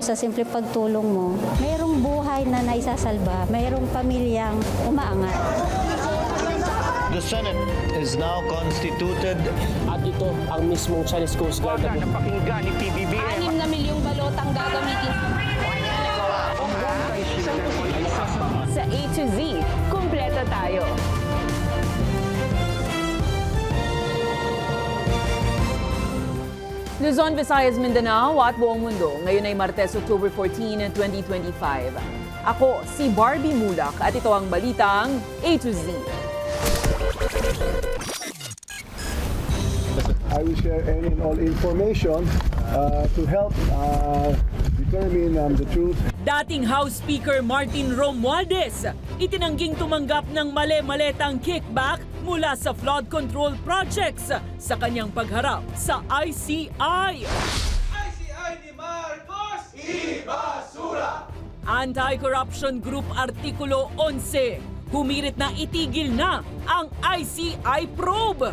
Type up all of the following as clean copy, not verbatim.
Sa simple pagtulong mo, mayroong buhay na naisasalba, mayroong pamilyang umaangat. The Senate is now constituted. At ito ang mismong Chinese Coast Guard na napakinggan ni PBBM. 6 na milyong balotang gagamitin. Sa A to Z, kumpleto tayo. Luzon, Visayas, Mindanao at buong mundo. Ngayon ay Martes, October 14, 2025. Ako si Barbie Mulak at ito ang balitang A to Z. I will share any and all information to help determine the truth. Dating House Speaker Martin Romualdez, itinangging tumanggap ng male-maletang kickback mula sa flood control projects sa kanyang pagharap sa ICI. ICI ni Marcos, ibasura! Anti-Corruption Group Artikulo 11, humirit na itigil na ang ICI probe.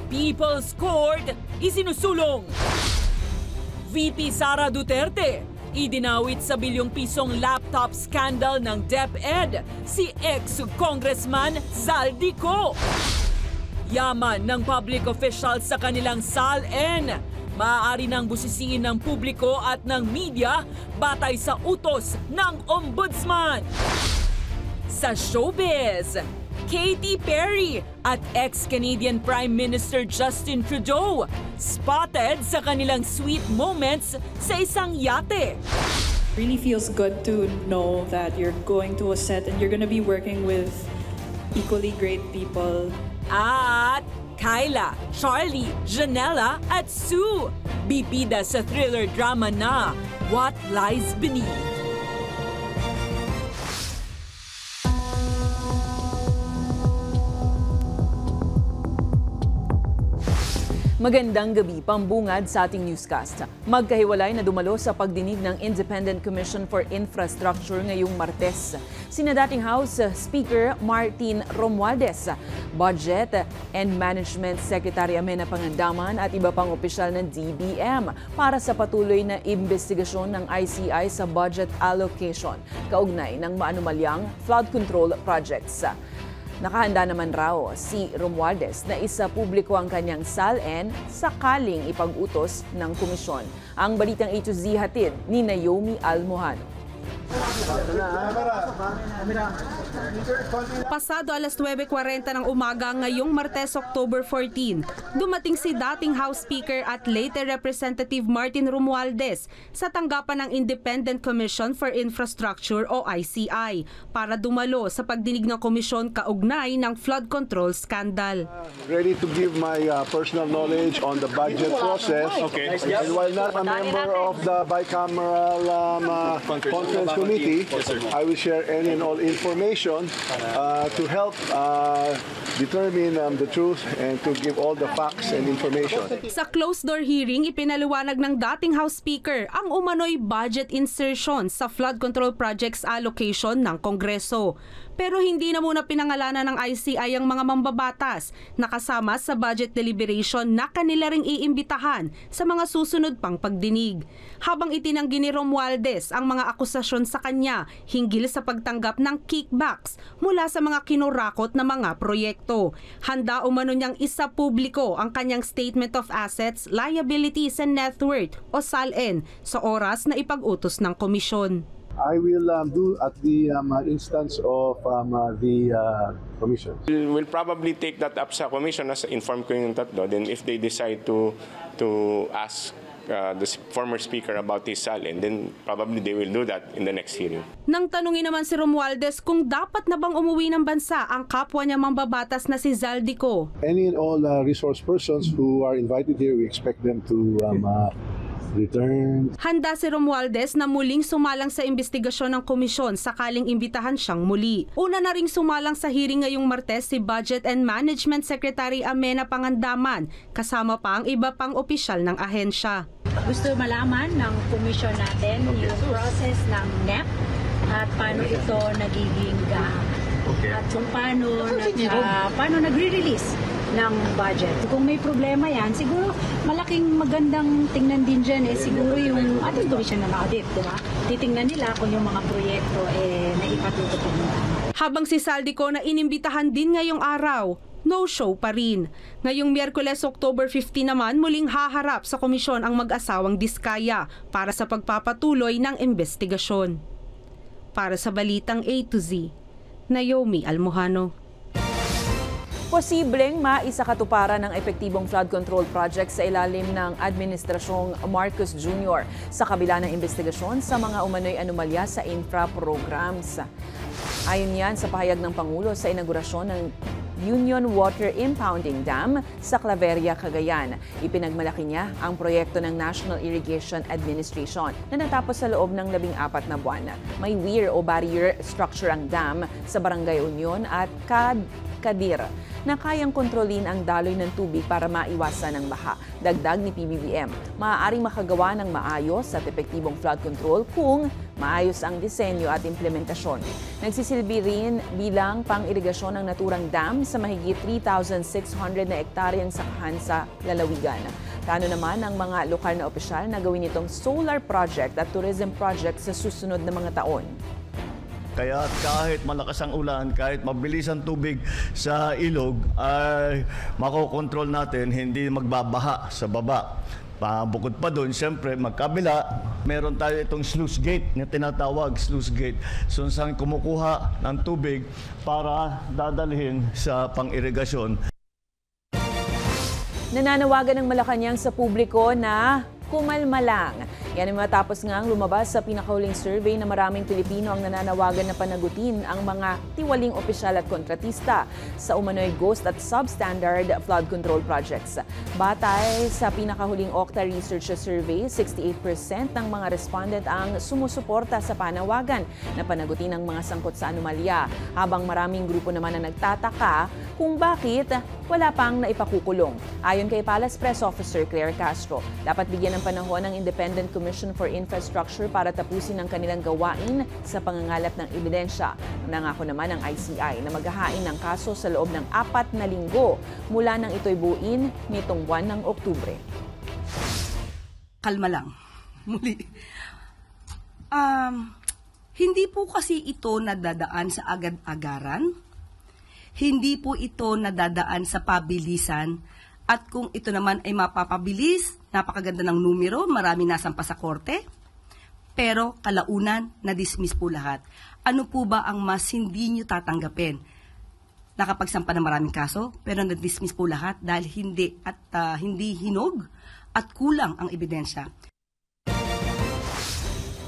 People's Court, isinusulong. VP Sara Duterte, idinawit sa bilyong pisong laptop scandal ng DepEd si ex-congressman Zaldico. Yaman ng public officials sa kanilang SALN, maaari nang busisiin ng publiko at ng media batay sa utos ng ombudsman. Sa showbiz, Katy Perry at ex-Canadian Prime Minister Justin Trudeau spotted sa kanilang sweet moments sa isang yate. Really feels good to know that you're going to a set and you're going to be working with equally great people. At Kyla, Charlie, Janella at Sue, bibida sa thriller drama na What Lies Beneath. Magandang gabi, pambungad sa ating newscast. Magkahiwalay na dumalo sa pagdinig ng Independent Commission for Infrastructure ngayong Martes sina dating House Speaker Martin Romualdez, Budget and Management Secretary Amenna Pangandaman at iba pang opisyal ng DBM para sa patuloy na investigasyon ng ICI sa budget allocation kaugnay ng maanumalyang flood control projects. Nakahanda naman raw si Romualdez na isa publiko ang kanyang SALN sakaling ipag-utos ng komisyon. Ang balitang A to Z hatid ni Naomi Almohano. Pasado alas 9:40 ng umaga ngayong Martes, October 14, dumating si dating House Speaker at later Representative Martin Romualdez sa tanggapan ng Independent Commission for Infrastructure o ICI para dumalo sa pagdinig ng komisyon kaugnay ng flood control scandal. Ready to give my personal knowledge on the budget process. Okay. And while not a member of the bicameral conference committee, I will share any and all information to help determine the truth and to give all the facts and information. Sa closed-door hearing, ipinaliwanag ng dating House Speaker ang umano'y budget insertion sa flood control projects allocation ng Kongreso. Pero hindi na muna pinangalanan ng ICI ang mga mambabatas na kasama sa budget deliberation na kanila ring iimbitahan sa mga susunod pang pagdinig. Habang itinanggi ni Romualdez ang mga akusasyon sa kanya hinggil sa pagtanggap ng kickbacks mula sa mga kinurakot na mga proyekto. Handa umano niyang isa publiko ang kanyang Statement of Assets, Liabilities and Net Worth o SALN sa oras na ipag-utos ng komisyon. I will do at the instance of the commission. We'll probably take that up sa commission as inform ko yung tatlo. Then if they decide to ask the former speaker about his SALN, then probably they will do that in the next hearing. Nang tanungin naman si Romualdez kung dapat na bang umuwi ng bansa ang kapwa niya mambabatas na si Zaldico. Any and all resource persons who are invited here, we expect them to return. Handa si Romualdez na muling sumalang sa investigasyon ng komisyon sakaling imbitahan siyang muli. Una na ring sumalang sa hearing ngayong Martes si Budget and Management Secretary Amenna Pangandaman, kasama pa ang iba pang opisyal ng ahensya. Gusto malaman ng komisyon natin yung process ng NEP at paano ito nagiging at kung paano nagre-release ng budget. Kung may problema yan, siguro malaking magandang tingnan din dyan siguro yung ating commission na audit, di ba? Titingnan nila kung yung mga proyekto naipatutupad nila. Habang si Saldico na inimbitahan din ngayong araw, no show pa rin. Ngayong Miyerkules, October 15 naman, muling haharap sa komisyon ang mag-asawang Diskaya para sa pagpapatuloy ng investigasyon. Para sa Balitang A to Z, Naomi Almohano. Posibleng maisakatuparan ng epektibong flood control project sa ilalim ng Administrasyong Marcos Jr. sa kabila ng investigasyon sa mga umano'y anomalya sa infra programs. Ayon yan sa pahayag ng Pangulo sa inaugurasyon ng Union Water Impounding Dam sa Claveria, Cagayan. Ipinagmalaki niya ang proyekto ng National Irrigation Administration na natapos sa loob ng 14 na buwan. May weir o barrier structure ang dam sa Barangay Union at Kadir na kayang kontrolin ang daloy ng tubig para maiwasan ang baha. Dagdag ni PBBM, maaaring makagawa ng maayos at epektibong flood control kung maayos ang disenyo at implementasyon. Nagsisilbi rin bilang pang-irigasyon ng naturang dam sa mahigit 3,600 na ektaryang sakahan sa lalawigan. Plano naman ng mga lokal na opisyal na gawin itong solar project at tourism project sa susunod na mga taon. Kaya kahit malakas ang ulan, kahit mabilis ang tubig sa ilog, ay makokontrol natin, hindi magbabaha sa baba. Bukod pa doon, siyempre, magkabila, meron tayo itong sluice gate na tinatawag sluice gate. So, saan kumukuha ng tubig para dadalhin sa pang-irigasyon. Nananawagan ng Malacanang sa publiko na kumalma lang. Yan ay matapos nga lumabas sa pinakahuling survey na maraming Pilipino ang nananawagan na panagutin ang mga tiwaling opisyal at kontratista sa umano'y ghost at substandard flood control projects. Batay sa pinakahuling Okta Research Survey, 68% ng mga respondent ang sumusuporta sa panawagan na panagutin ang mga sangkot sa anomalya, habang maraming grupo naman na nagtataka kung bakit wala pang naipakukulong. Ayon kay Palace Press Officer Claire Castro, dapat bigyan ng panahon ng Independent Commission for Infrastructure para tapusin ang kanilang gawain sa pangangalat ng ebidensya. Nangako naman ang ICI na maghahain ng kaso sa loob ng 4 na linggo mula nang ito'y buuin nitong buwan ng Oktubre. Kalma lang. Muli. Hindi po kasi ito nadadaan sa agad-agaran. Hindi po ito nadadaan sa pabilisan. At kung ito naman ay mapapabilis, napakaganda ng numero, marami nasampa sa korte. Pero kalaunan, na-dismiss po lahat. Ano po ba ang mas hindi nyo tatanggapin? Nakapagsampa ng maraming kaso, pero na-dismiss po lahat dahil hindi hinog at kulang ang ebidensya.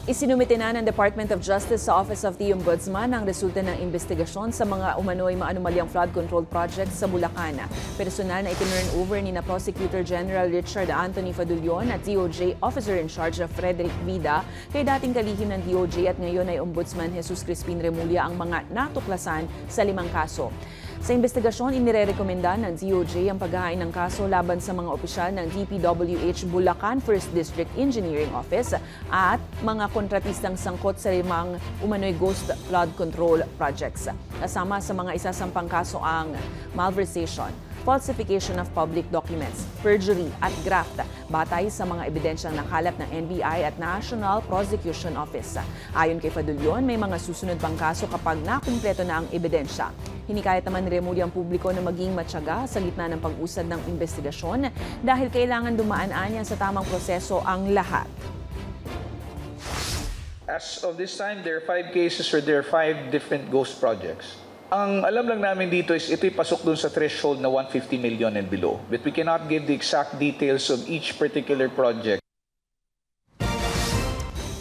Isinumite na ng Department of Justice sa Office of the Ombudsman ang resulta ng investigasyon sa mga umano'y maanumalyang flood control projects sa Bulacan. Personal na itinurn over ni na Prosecutor General Richard Anthony Fadulion at DOJ Officer in Charge of Frederick Vida kay dating kalihim ng DOJ at ngayon ay Ombudsman Jesus Crispin Remulla ang mga natuklasan sa 5 kaso. Sa investigasyon, inirekomenda ng DOJ ang paghahain ng kaso laban sa mga opisyal ng DPWH Bulacan 1st District Engineering Office at mga kontratistang sangkot sa 5 umano'y ghost flood control projects. Kasama sa mga isasampang kaso ang malversation, falsification of public documents, perjury at graft, batay sa mga ebidensyang nakalap ng NBI at National Prosecution Office. Ayon kay Fadulion, may mga susunod pang kaso kapag nakumpleto na ang ebidensya. Hinikayat naman ni Remulla ang publiko na maging matyaga sa gitna ng pag-usad ng investigasyon dahil kailangan dumaan-anya sa tamang proseso ang lahat. As of this time, there are 5 cases where there are 5 different ghost projects. Ang alam lang namin dito is ito'y pasok dun sa threshold na 150 million and below. But we cannot give the exact details of each particular project.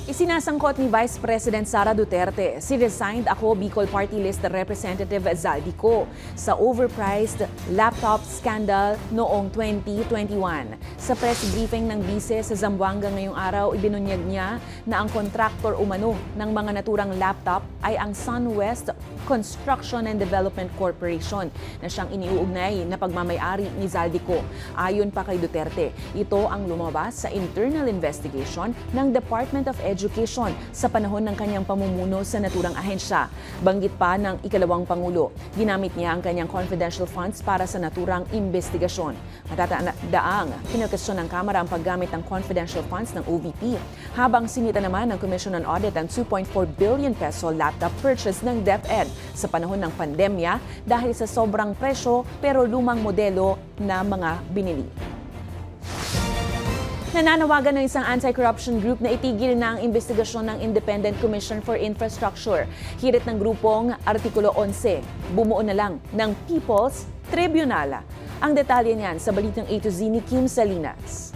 Isinasangkot ni Vice President Sara Duterte si resigned Ako Bicol Party List Representative Zaldico sa overpriced laptop scandal noong 2021. Sa press briefing ng bise sa Zamboanga ngayong araw, ibinunyag niya na ang kontraktor umano ng mga naturang laptop ay ang SunWest Construction and Development Corporation na siyang iniuugnay na pagmamay-ari ni Zaldico. Ayon pa kay Duterte, ito ang lumabas sa internal investigation ng Department of Education Education sa panahon ng kanyang pamumuno sa naturang ahensya. Banggit pa ng ikalawang Pangulo, ginamit niya ang kanyang confidential funds para sa naturang investigasyon. Matataandaang kinukesyon ng Kamara ang paggamit ng confidential funds ng OVP, habang sinita naman ng Commission on Audit ang 2.4 billion peso laptop purchase ng DepEd sa panahon ng pandemya dahil sa sobrang presyo pero lumang modelo na mga binili. Nananawagan ng isang anti-corruption group na itigil na ang investigasyon ng Independent Commission for Infrastructure. Hirit ng grupong Artikulo 11, bumuo na lang ng People's Tribunal. Ang detalye niyan sa balitang A to Z ni Kim Salinas.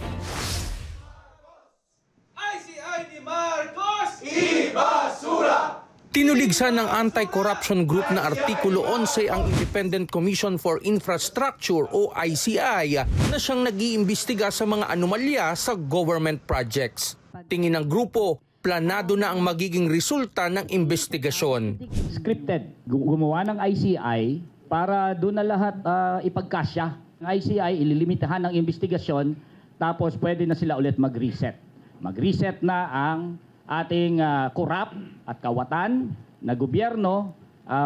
ICI ni Marcos, ibasura! Tinuligsan ng anti-corruption group na Artikulo 11 ang Independent Commission for Infrastructure o ICI na siyang nag-iimbestiga sa mga anomalya sa government projects. Tingin ng grupo, planado na ang magiging resulta ng investigasyon. Scripted, gumawa ng ICI para doon na lahat ipagkasya. Ang ICI, ililimitahan ng investigasyon, tapos pwede na sila ulit mag-reset. Mag-reset na ang ating corrupt at kawatan na gobyerno,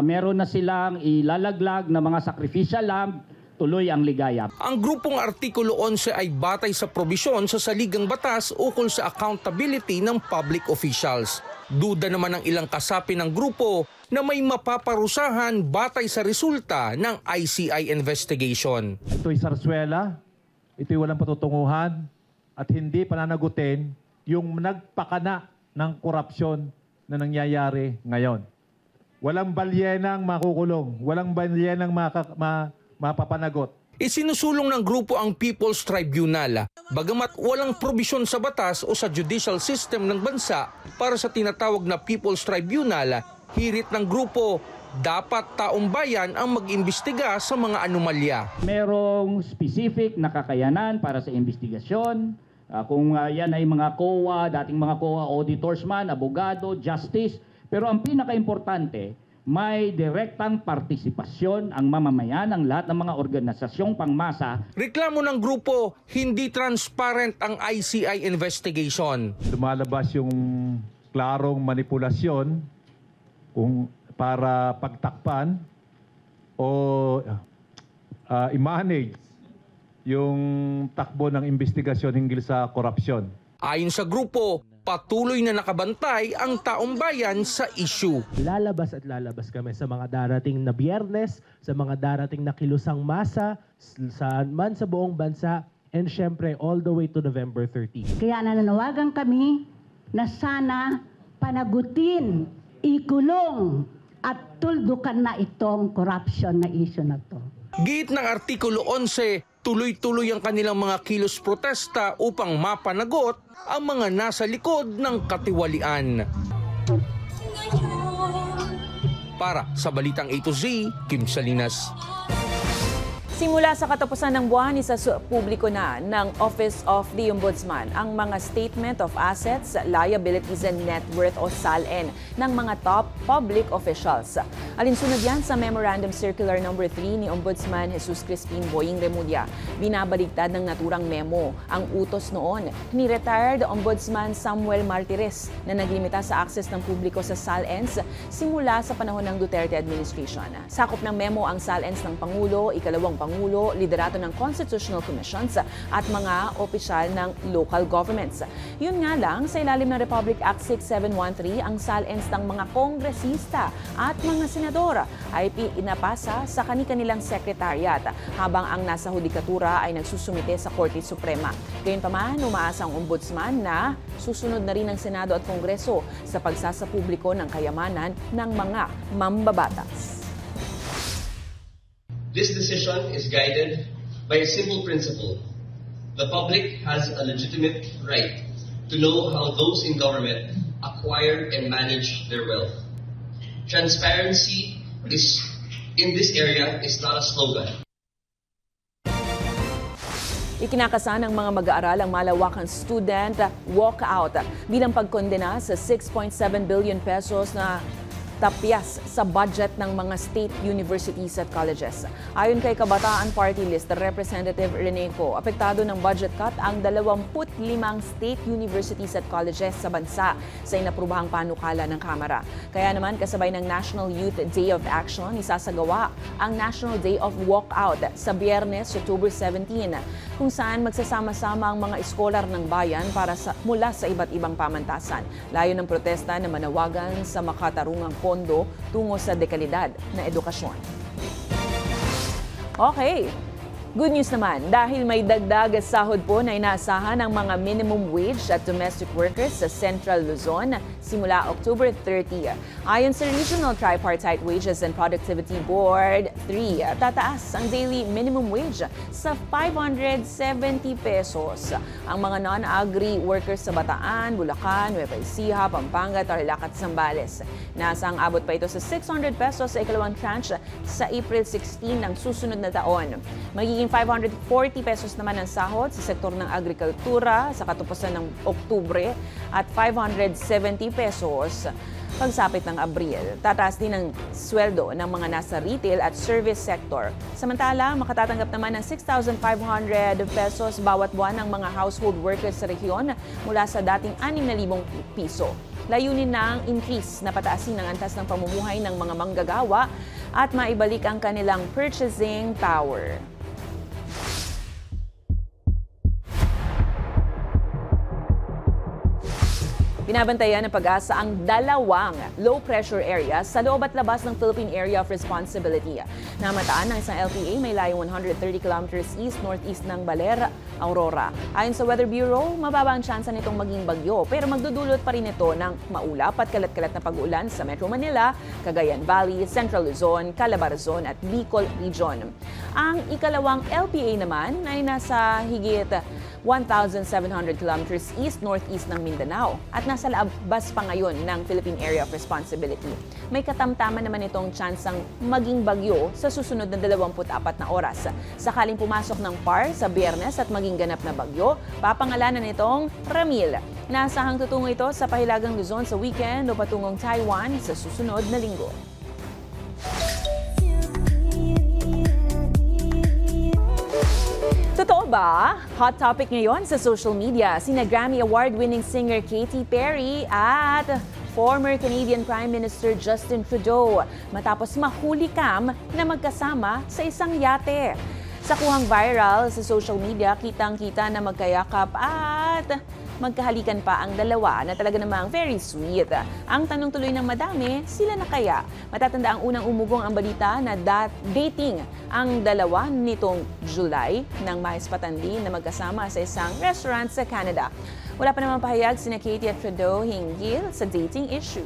meron na silang ilalaglag na mga sacrificial lamb, tuloy ang ligaya. Ang grupong Artikulo 11 ay batay sa probisyon sa saligang batas ukol sa accountability ng public officials. Duda naman ng ilang kasapi ng grupo na may mapaparusahan batay sa resulta ng ICI investigation. Ito'y sarswela, ito'y walang patutunguhan at hindi pananagutin yung nagpakana ng korupsyon na nangyayari ngayon. Walang balyenang makukulong, walang balyenang mapapanagot. Isinusulong ng grupo ang People's Tribunal, bagamat walang probisyon sa batas o sa judicial system ng bansa para sa tinatawag na People's Tribunal, hirit ng grupo, dapat taong bayan ang mag-imbestiga sa mga anomalya. Merong specific na kakayanan para sa investigasyon. Kung yan ay mga COA, dating mga COA auditors man, abogado, justice. Pero ang pinaka-importante, may direktang partisipasyon ang mamamayan ng lahat ng mga organisasyong pangmasa. Reklamo ng grupo, hindi transparent ang ICI investigation. Lumalabas yung klarong manipulasyon kung para pagtakpan o i-manage yung takbo ng investigasyon hinggil sa korupsyon. Ayon sa grupo, patuloy na nakabantay ang taong bayan sa issue. Lalabas at lalabas kami sa mga darating na Biyernes, sa mga darating na kilusang masa, saan man sa buong bansa, and syempre all the way to November 30. Kaya nananawagan kami na sana panagutin, ikulong at tuldukan na itong corruption na issue na to. Giit ng Artikulo 11, tuloy-tuloy ang kanilang mga kilos protesta upang mapanagot ang mga nasa likod ng katiwalian. Para sa Balitang A to Z, Kim Salinas. Simula sa katapusan ng buwan, isa sa publiko na ng Office of the Ombudsman ang mga Statement of Assets, Liabilities and Net Worth o SALN ng mga top public officials. Alinsunod yan sa Memorandum Circular No. 3 ni Ombudsman Jesus Crispin Boying Remulla. Binabaligtad ng naturang memo ang utos noon ni retired Ombudsman Samuel Martires na naglimita sa access ng publiko sa SALNs simula sa panahon ng Duterte administration. Sakop ng memo ang SALNs ng Pangulo, ikalawang Pangulo, liderato ng Constitutional Commissions at mga opisyal ng local governments. Yun nga lang, sa ilalim ng Republic Act 6713, ang SALNs ng mga kongresista at mga senador ay inapasa sa kani-kanilang sekretariat habang ang nasa hudikatura ay nagsusumite sa Korte Suprema. Gayunpaman, umaasa ang Ombudsman na susunod na rin ng Senado at Kongreso sa pagsasapubliko ng kayamanan ng mga mambabatas. This decision is guided by a simple principle. The public has a legitimate right to know how those in government acquire and manage their wealth. Transparency in this area is not a slogan. Ikinakasa ng mga mag-aaral ang malawakang student walkout bilang pagkondena sa 6.7 billion pesos na tapyas sa budget ng mga state universities at colleges. Ayon kay Kabataan Party List Representative Reneco, apektado ng budget cut ang 25 state universities at colleges sa bansa sa inaprubahang panukala ng Kamara. Kaya naman kasabay ng National Youth Day of Action, isasagawa ang National Day of Walkout sa Biyernes, October 17, kung saan magsasama-sama ang mga eskolar ng bayan mula sa iba't ibang pamantasan. Layo ng protesta na manawagan sa makatarungang pondo tungo sa dekalidad na edukasyon. Okay. Good news naman, dahil may dagdag sahod po na inaasahan ng mga minimum wage at domestic workers sa Central Luzon simula October 30. Ayon sa Regional Tripartite Wages and Productivity Board 3, tataas ang daily minimum wage sa 570 pesos. Ang mga non-agri workers sa Bataan, Bulacan, Nueva Ecija, Pampanga, Tarlac at Zambales. Inaasahang abot pa ito sa 600 pesos sa ikalawang tranche sa April 16 ng susunod na taon. Magiging 540 pesos naman ang sahod sa sektor ng agrikultura sa katupasan ng Oktubre at 570 pesos pagsapit ng Abril. Tataas din ang sweldo ng mga nasa retail at service sector. Samantala, makatatanggap naman ng 6,500 pesos bawat buwan ang mga household workers sa rehiyon mula sa dating 6,000 piso. Layunin ng increase na pataasin ang antas ng pamumuhay ng mga manggagawa at maibalik ang kanilang purchasing power. Binabantayan ng Pag-asa ang 2 low-pressure areas sa loob at labas ng Philippine Area of Responsibility. Namataan ng isang LPA may layo 130 kilometers east-northeast ng Baler, Aurora. Ayon sa Weather Bureau, mababa ang tsansa nitong maging bagyo pero magdudulot pa rin ito ng maulap at kalat-kalat na pag-ulan sa Metro Manila, Cagayan Valley, Central Luzon, Calabarzon at Bicol Region. Ang ikalawang LPA naman ay nasa higit 1,700 kilometers east-northeast ng Mindanao at nasa labas pa ngayon ng Philippine Area of Responsibility. May katamtaman naman itong tsansang maging bagyo sa susunod na 24 na oras. Sakaling pumasok ng PAR sa Biyernes at maging ganap na bagyo, papangalanan itong Ramil. Nasahang tutungo ito sa Pahilagang Luzon sa weekend o patungong Taiwan sa susunod na linggo. Totoo ba? Hot topic ngayon sa social media, sina Grammy Award-winning singer Katy Perry at former Canadian Prime Minister Justin Trudeau matapos mahuli kam na magkasama sa isang yate. Sa kuhang viral sa social media, kitang-kita na magkayakap at magkahalikan pa ang dalawa na talaga namang very sweet. Ang tanong tuloy ng madami, sila na kaya? Matatanda ang unang umugong ang balita na dating ang dalawa nitong July nang maispatan din na magkasama sa isang restaurant sa Canada. Wala pa namang pahayag sina Katy at Trudeau hinggil sa dating issue.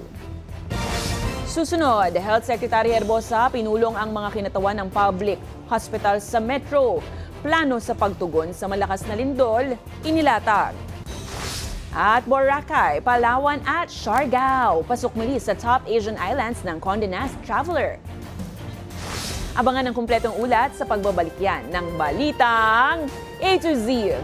Susunod, Health Secretary Herbosa pinulong ang mga kinatawan ng public hospital sa Metro. Plano sa pagtugon sa malakas na lindol, inilatag. At Boracay, Palawan at Siargao, pasok muli sa top Asian islands ng Condé Nast Traveler. Abangan ang kumpletong ulat sa pagbabalik yan ng Balitang A to Z.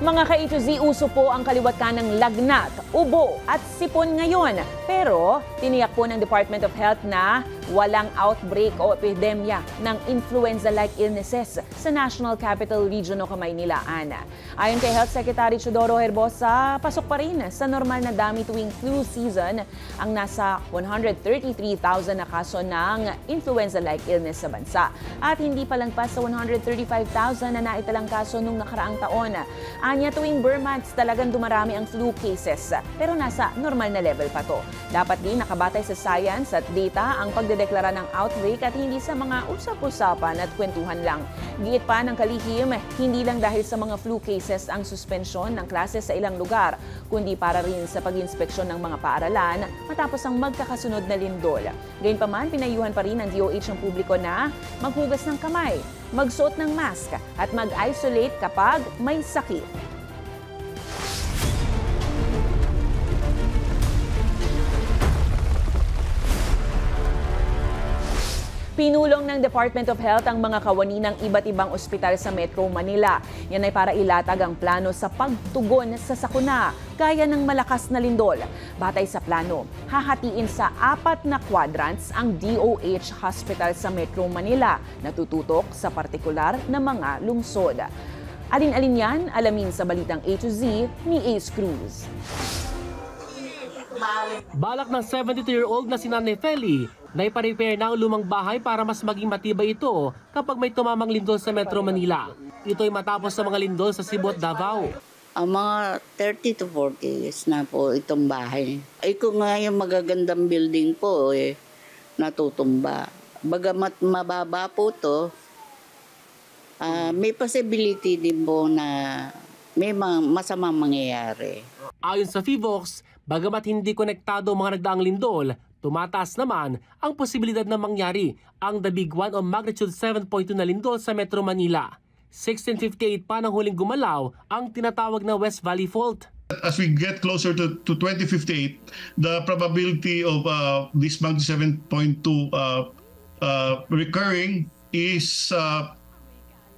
Mga ka-A to Z, uso po ang kaliwat kanang lagnat, ubo at sipon ngayon. Pero tiniyak po ng Department of Health na walang outbreak o epidemya ng influenza-like illnesses sa National Capital Region o Kamaynilaan. Ayon kay Health Secretary Teodoro Herbosa, pasok pa rin sa normal na dami tuwing flu season ang nasa 133,000 na kaso ng influenza-like illness sa bansa. At hindi pa lang pa sa 135,000 na naitalang kaso nung nakaraang taon. Anya tuwing Burr-months talagang dumarami ang flu cases pero nasa normal na level pa to. Dapat din nakabatay sa science at data ang pagdedeklara ng outbreak at hindi sa mga usap-usapan at kwentuhan lang. Giit pa ng kalihim, hindi lang dahil sa mga flu cases ang suspensyon ng klase sa ilang lugar, kundi para rin sa pag-inspeksyon ng mga paaralan matapos ang magkakasunod na lindol. Gayunpaman, pinayuhan pa rin ng DOH ang publiko na maghugas ng kamay, magsuot ng mask at mag-isolate kapag may sakit. Pinulong ng Department of Health ang mga kawani ng iba't ibang ospital sa Metro Manila. Yan ay para ilatag ang plano sa pagtugon sa sakuna gaya ng malakas na lindol. Batay sa plano, hahatiin sa 4 na quadrants ang DOH Hospital sa Metro Manila na tututok sa partikular na mga lungsod. Alin-alin yan, alamin sa balitang A to Z ni Ace Cruz. Balak ng 72-year-old na si Nanay Feli na ipa-repair na ang lumang bahay para mas maging matibay ito kapag may tumamang lindol sa Metro Manila. Ito ay matapos sa mga lindol sa Cebu at Davao. Ang mga 30 to 40 years na po itong bahay. Ay kung nga yung magagandang building po natutumba. Bagamat mababa po to, may possibility din po na may masamang mangyayari. Ayon sa FIVOX, bagamat hindi konektado ang mga nagdaang lindol, tumataas naman ang posibilidad na mangyari ang the big one o magnitude 7.2 na lindol sa Metro Manila. 1658 pa nang huling gumalaw ang tinatawag na West Valley Fault. As we get closer to 2058, the probability of this magnitude 7.2 recurring is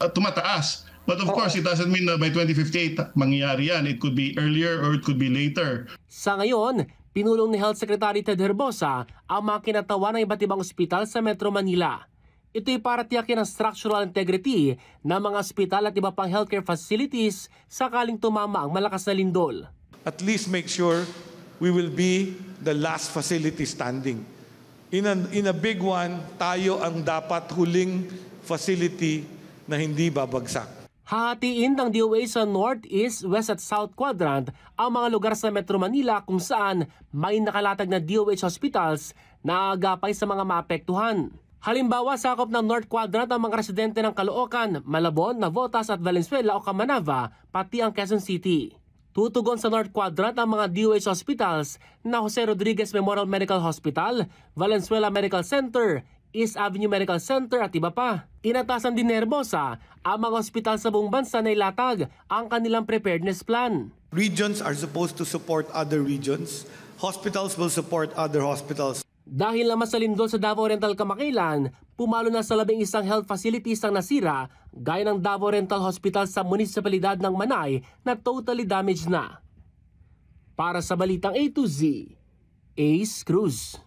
tumataas. But of course, it doesn't mean na by 2058 mangyayari yan. It could be earlier or it could be later. Sa ngayon, pinulong ni Health Secretary Ted Herbosa ang mga kinatawan ng iba't ibang ospital sa Metro Manila. Ito'y para tiyakin ang structural integrity ng mga ospital at iba pang healthcare facilities sakaling tumama ang malakas na lindol. At least make sure we will be the last facility standing. In a big one, tayo ang dapat huling facility na hindi babagsak. Hahatiin ng DOH sa North, East, West at South Quadrant ang mga lugar sa Metro Manila kung saan may nakalatag na DOH hospitals na agapay sa mga maapektuhan. Halimbawa, sakop ng North Quadrant ang mga residente ng Caloocan, Malabon, Navotas at Valenzuela o Camanava, pati ang Quezon City. Tutugon sa North Quadrant ang mga DOH hospitals na Jose Rodriguez Memorial Medical Hospital, Valenzuela Medical Center, East Avenue Medical Center at iba pa. Inatasan din ni Herbosa ang mga ospital sa buong bansa na ilatag ang kanilang preparedness plan. Regions are supposed to support other regions. Hospitals will support other hospitals. Dahil naman sa lindol sa Davao Oriental kamakailan, pumalo na sa 11 health facilities ang nasira, gaya ng Davao Oriental Hospital sa munisipalidad ng Manay na totally damaged na. Para sa balitang A to Z, Ace Cruz.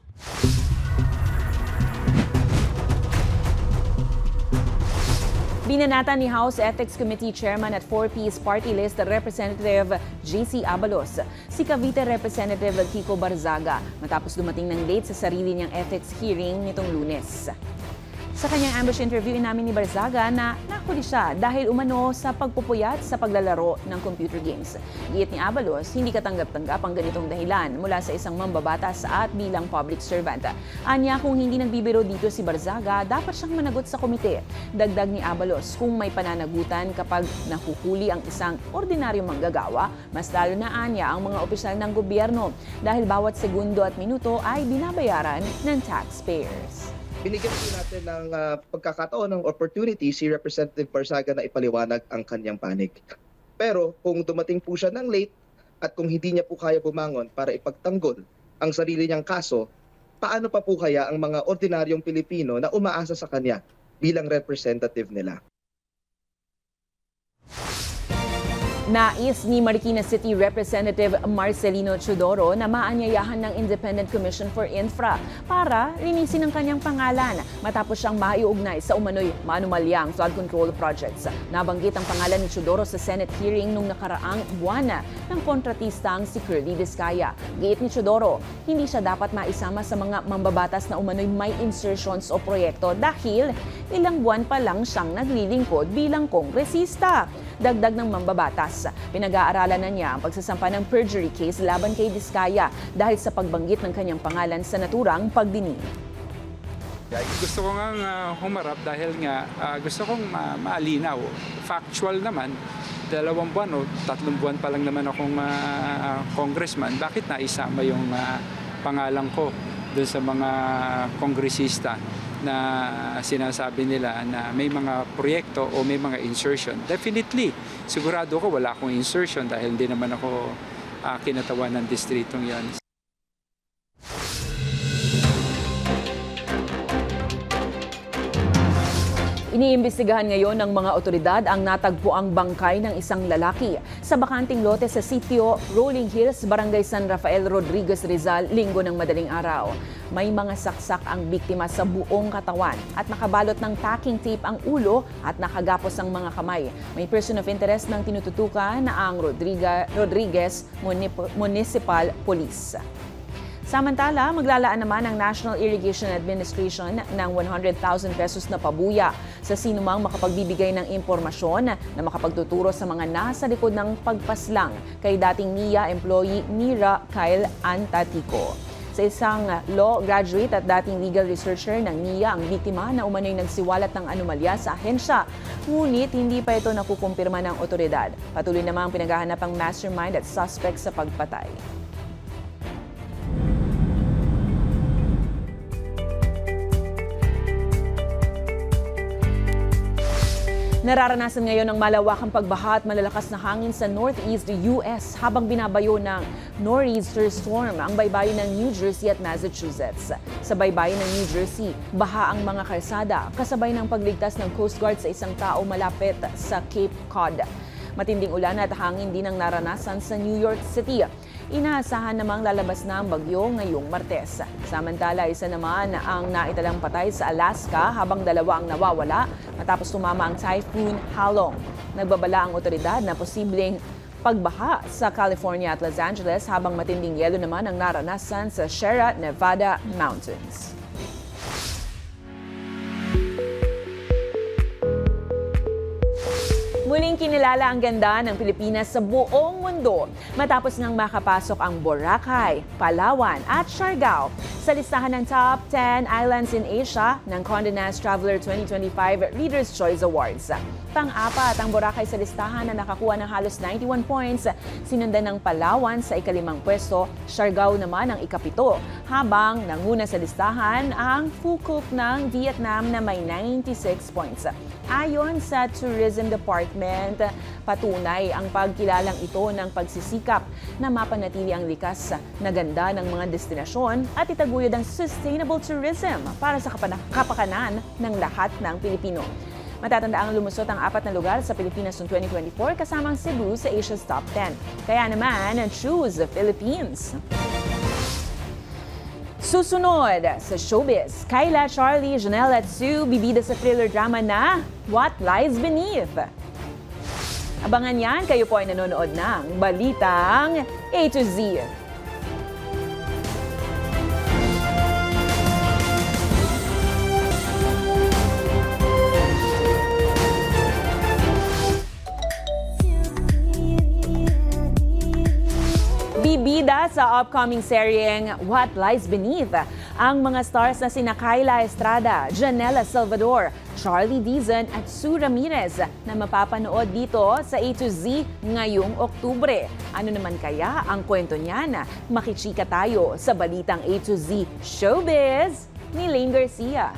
Binanatan ni House Ethics Committee Chairman at 4Ps Party List Representative J.C. Abalos si Cavite Representative Kiko Barzaga matapos dumating ng late sa sarili niyang ethics hearing nitong Lunes. Sa kanyang ambush interview, inamin ni Barzaga na nahuli siya dahil umano sa pagpupuyat sa paglalaro ng computer games. Giit ni Abalos, hindi katanggap-tanggap ang ganitong dahilan mula sa isang mambabatas at bilang public servant. Anya, kung hindi nagbibiro dito si Barzaga, dapat siyang managot sa komite. Dagdag ni Abalos, kung may pananagutan kapag nahuhuli ang isang ordinaryong manggagawa, mas lalo na anya ang mga opisyal ng gobyerno dahil bawat segundo at minuto ay binabayaran ng taxpayers. Binigyan po natin ng pagkakataon ng opportunity si Representative Barzaga na ipaliwanag ang kanyang panig. Pero kung dumating po siya ng late at kung hindi niya po kaya bumangon para ipagtanggol ang sarili niyang kaso, paano pa po kaya ang mga ordinaryong Pilipino na umaasa sa kanya bilang representative nila? Nais ni Marikina City Representative Marcelino Chodoro na maanyayahan ng Independent Commission for Infra para linisin ang kanyang pangalan matapos siyang maiugnay sa umano'y manumalyang flood control projects. Nabanggit ang pangalan ni Chodoro sa Senate hearing nung nakaraang buwan ng kontratistang si Curly Vizcaya. Giit ni Chodoro, hindi siya dapat maisama sa mga mambabatas na umano'y may insertions o proyekto dahil ilang buwan pa lang siyang naglilingkod bilang kongresista. Dagdag ng mambabatas, pinag-aaralan na niya ang pagsasampa ng perjury case laban kay Vizcaya dahil sa pagbanggit ng kanyang pangalan sa naturang pagdinig. Gusto ko nga humarap dahil nga gusto kong maalinaw. Factual naman, 2 buwan o 3 buwan pa lang naman akong congressman. Bakit naisama yung pangalan ko doon sa mga kongresista na sinasabi nila na may mga proyekto o may mga insertion? Definitely, sigurado ko wala akong insertion dahil hindi naman ako kinatawan ng distritong yan. Iniimbestigahan ngayon ng mga otoridad ang natagpuang bangkay ng isang lalaki sa bakanting lote sa sitio Rolling Hills, Barangay San Rafael, Rodriguez, Rizal, linggo ng madaling araw. May mga saksak ang biktima sa buong katawan at nakabalot ng packing tape ang ulo at nakagapos ang mga kamay. May person of interest ng tinututukan na ang Rodriguez Municipal Police. Samantala, maglalaan naman ang National Irrigation Administration ng 100,000 pesos na pabuya sa sinumang makapagbibigay ng impormasyon na makapagtuturo sa mga nasa likod ng pagpaslang kay dating NIA employee Mira Kyle Antatico. Sa isang law graduate at dating legal researcher ng NIA ang biktima na umano'y nagsiwalat ng anomalya sa ahensya, ngunit hindi pa ito nakukumpirma ng otoridad. Patuloy namang pinaghahanap ang mastermind at suspect sa pagpatay. Nararanasan ngayon ng malawakang pagbaha at malalakas na hangin sa northeast US habang binabayo ng nor'easter storm ang baybayin ng New Jersey at Massachusetts. Sa baybayin ng New Jersey, baha ang mga kalsada kasabay ng pagligtas ng Coast Guard sa isang tao malapit sa Cape Cod. Matinding ulan at hangin din ang naranasan sa New York City. Inaasahan namang lalabas na ang bagyo ngayong Martes. Samantala, isa naman ang naitalang patay sa Alaska habang dalawa ang nawawala matapos tumama ang Typhoon Halong. Nagbabala ang otoridad na posibleng pagbaha sa California at Los Angeles habang matinding yelo naman ang naranasan sa Sierra Nevada Mountains. Muling kinilala ang ganda ng Pilipinas sa buong mundo matapos ngang makapasok ang Boracay, Palawan at Siargao sa listahan ng Top 10 Islands in Asia ng Condé Nast Traveler 2025 Reader's Choice Awards. Pang-apat ang Boracay sa listahan na nakakuha ng halos 91 points, sinundan ng Palawan sa ika-5 pwesto, Siargao naman ang ika-7, habang nanguna sa listahan ang Phuket ng Vietnam na may 96 points. Ayon sa Tourism Department, patunay ang pagkilalang ito ng pagsisikap na mapanatili ang likas na ganda ng mga destinasyon at itaguyod ang sustainable tourism para sa kapakanan ng lahat ng Pilipino. Matatandaang lumusot ang 4 na lugar sa Pilipinas noong 2024 kasamang Cebu sa Asia's Top 10. Kaya naman, choose Philippines! Susunod sa showbiz, Kyla, Charlie, Janelle at Sue bibida sa thriller drama na What Lies Beneath. Abangan yan, kayo po ay nanonood ng Balitang A to Z. Bibida sa upcoming seryeng What Lies Beneath ang mga stars na sina Kyla Estrada, Janelle Salvador, Charlie Dizon at Sue Ramirez na mapapanood dito sa A to Z ngayong Oktubre. Ano naman kaya ang kwento niyan? Makichika tayo sa Balitang A to Z Showbiz ni Lane Garcia.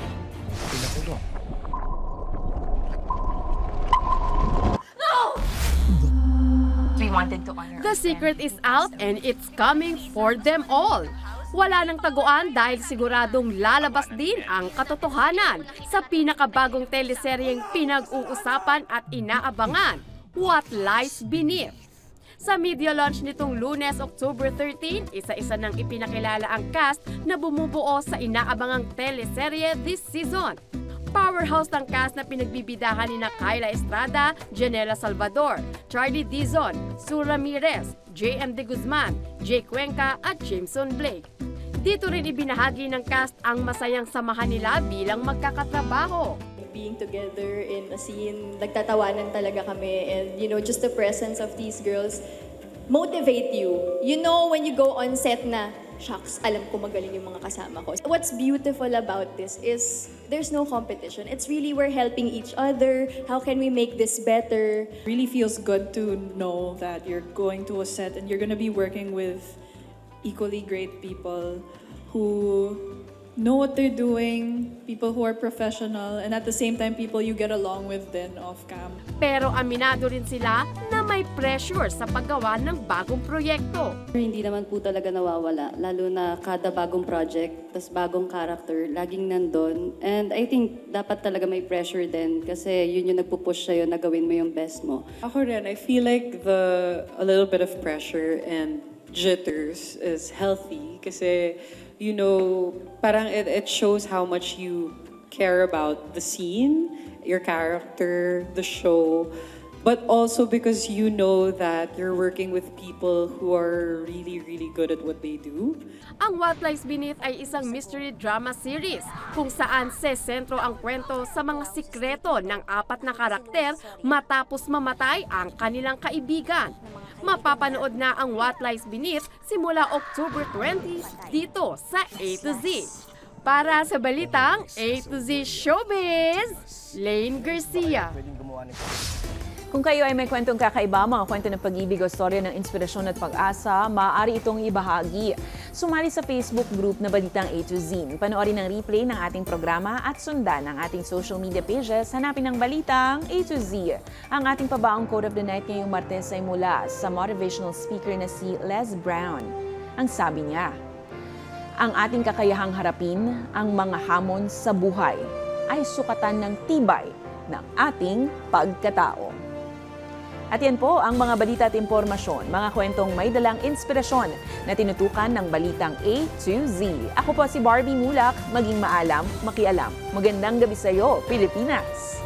The secret is out and it's coming for them all. Wala nang taguan dahil siguradong lalabas din ang katotohanan sa pinakabagong teleseryeng pinag-uusapan at inaabangan, What Lies Beneath. Sa media launch nitong Lunes, October 13, isa-isa nang ipinakilala ang cast na bumubuo sa inaabangang teleserye this season. Powerhouse ng cast na pinagbibidahan ni Kyla Estrada, Janelle Salvador, Charlie Dizon, Sue Ramirez, J.M. De Guzman, Jay Cuenca at Jameson Blake. Dito rin ibinahagi ng cast ang masayang samahan nila bilang magkakatrabaho. Being together in a scene, nagtatawanan talaga kami, and just the presence of these girls motivate you. You know when you go on set na, shucks, alam ko magaling yung mga kasama ko. What's beautiful about this is there's no competition. It's really we're helping each other. How can we make this better? Really feels good to know that you're going to a set and you're going to be working with equally great people who know what they're doing, people who are professional, and at the same time, people you get along with then off-cam. Pero aminado rin sila na may pressure sa paggawa ng bagong proyekto. Hindi naman po talaga nawawala, lalo na kada bagong project, tas bagong character, laging nandun. And I think dapat talaga may pressure din kasi yun yung nagpupush sa'yo na gawin mo yung best mo. Ako rin, I feel like a little bit of pressure and jitters is healthy kasi, you know, parang it shows how much you care about the scene, your character, the show, but also because you know that you're working with people who are really, really good at what they do. Ang What Lies Beneath ay isang mystery drama series kung saan sesentro ang kwento sa mga sikreto ng 4 na karakter matapos mamatay ang kanilang kaibigan. Mapapanood na ang What Lies Beneath simula October 20 dito sa A to Z. Para sa balitang A to Z Showbiz, Lane Garcia. Kung kayo ay may kwentong kakaiba, mga kwento ng pag-ibig o storya ng inspirasyon at pag-asa, maaari itong ibahagi. Sumali sa Facebook group na Balitang A to Z. Panoorin ang replay ng ating programa at sundan ang ating social media pages. Hanapin ang Balitang A to Z. Ang ating pabaong quote of the night ngayong Martes ay mula sa motivational speaker na si Les Brown. Ang sabi niya, ang ating kakayahang harapin ang mga hamon sa buhay ay sukatan ng tibay ng ating pagkatao. At yan po ang mga balita at impormasyon, mga kwentong may dalang inspirasyon na tinutukan ng Balitang A to Z. Ako po si Barbie Mulak, maging maalam, makialam. Magandang gabi sa iyo, Pilipinas!